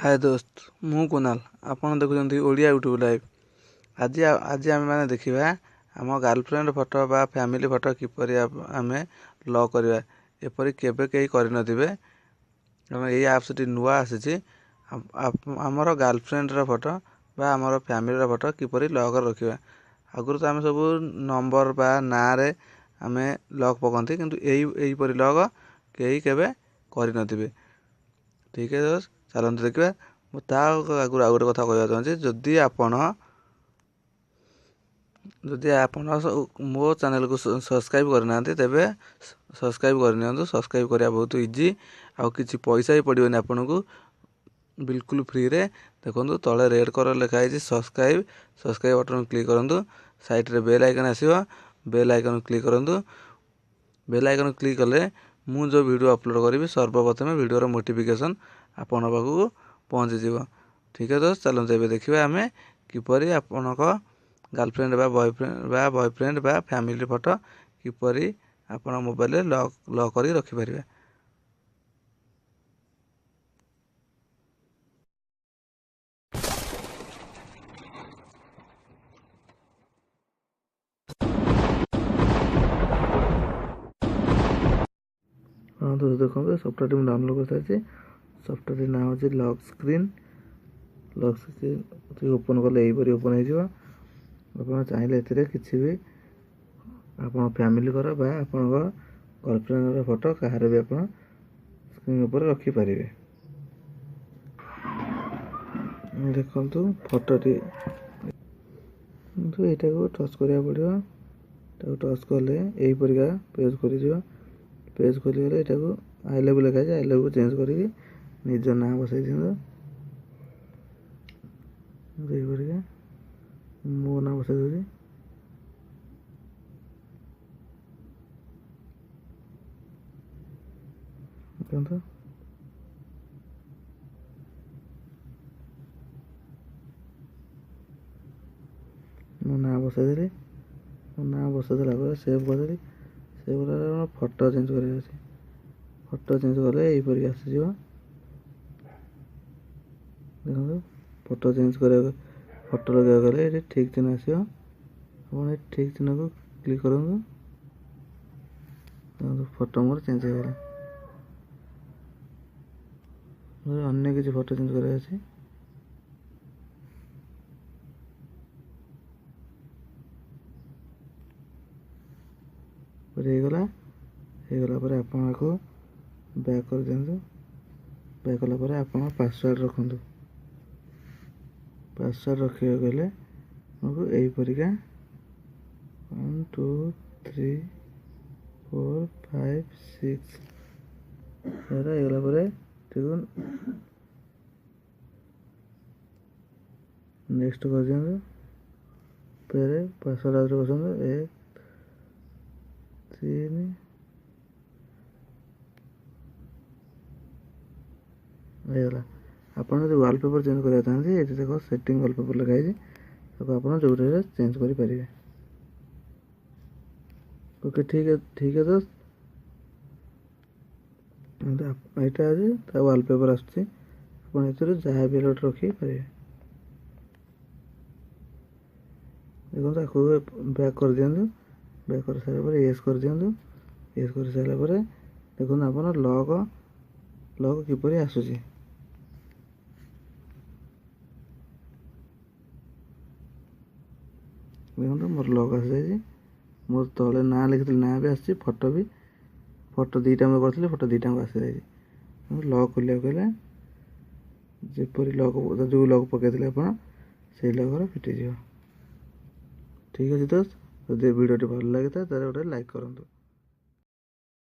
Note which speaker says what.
Speaker 1: हाय दोस्त, मु कुणाल आपण देखुଛନ୍ତି ओडिया यूट्यूब लाइव। आज आम मैंने देखा आम गर्लफ्रेंड फोटो बा फैमिली फोटो किपरि आम लॉक करवा एपरी केबे कहीं करनथिबे। यही आप्स टी नुआ आसी आमर गर्लफ्रेंड फोटो बा आमर फैमिली फोटो किपरि लॉक रखा। आगुरी तो आम सब नंबर बा ना रे आम लॉक पकती किंतु यहीपरि लॉक कहीं केबे करनथिबे। ठीक है दोस्त, चलते देखा। आगुरी आउ गोटे कथा कहना चाहूँगी, जदि आपण मो चैनल को सब्सक्राइब करना तेबे सब्सक्राइब करनी। सब्सक्राइब करा बहुत इजी, आउ किसी पैसा भी पड़ोनी आपन को, बिल्कुल फ्री रे। देखो तले रेड कलर लिखाई सब्सक्राइब, सब्सक्राइब बटन क्लिक करूँ। साइड रे बेल आइकन आसो, बेल आइकन क्लिक करूँ। बेल आइकन क्लिक कले मु जो वीडियो अपलोड करी सर्वप्रथम वीडियो नोटिफिकेशन आपण पाखु पहुँची जीव। ठीक है दोस्त, चलते ए देखा आम किपरि आपण गर्लफ्रेंड बा बॉयफ्रेंड बा फैमिली फोटो किपरि आपण मोबाइल लॉक कर रखिपारे। हाँ दोस्त, देखो सफ्टवेयर मुझे डाउनलोड कर सारी। सफ्टवेयर ना हो लॉक स्क्रीन ओपन कले यहीपरि ओपन हो। चाहिए किसी भी आप फैमिली घर बा आपण गर्लफ्रेंड फोटो कहार भी आप स्क्रीन पर रखिपारे। देखु फोटोटी यहाँ को टच करा पड़ो। टच कले यहीपरिका पेज खोल। पेज खोलीगले यहाँ को आई लव लिखाई, आई लव को चेंज करके निज ना बसई दिखाँ। मो ना बसई दूसरी। देखो मो ना बसई देली। मो ना बसई देला सेव करदेली। सेव कर फोटो चेंज कर। फोटो चेंज कले यहीपरिक आसीज। देखो फोटो चेंज कर फोटो लगे गले ये ठीक चिन्ह आस। ठीक चिन्ह को क्लिक करूँ। फोटो मोर चेंज हो गला। अन्य किसी फोटो चेंज कर गला पर आपको बैक कर दिखाँ। बैक कला आप पासवर्ड रखु। पासवर्ड रखा गले हमको यहीपरिका 1 2 3 4 5 6 गला नेक्स्ट कर दिखाँ। फिर पासवर्ड आउट पसंद 1 3 होगा। आपड़ जो वालपेपर चेंज करना चाहते ये देख सेटिंग वालपेपर लगाई आप जो चेंज करेंगे। ओके ठीक है दोस्त, यहाँ वालपेपर आसुच्छी जहाँ भी लोट रखी पारे। देखो आपको बैक कर दिखाँ। बैक कर सारा येस कर दिखाँ। येस कर सारापर देखो आप लॉक किपरि आसूची। देखो मोर लॉक आस जाए। मोर तले ना लिखी ना भी आसी। फोटो भी फोटो दुईटा करी फोटो दुईटा आसी जाए। लॉक खोलिया गले जपरी लॉक जो लॉक पकई आप लॉक फिटिज। ठीक अच्छे दोस्त, जब वीडियो भल लगी था गोटे लाइक करूँ।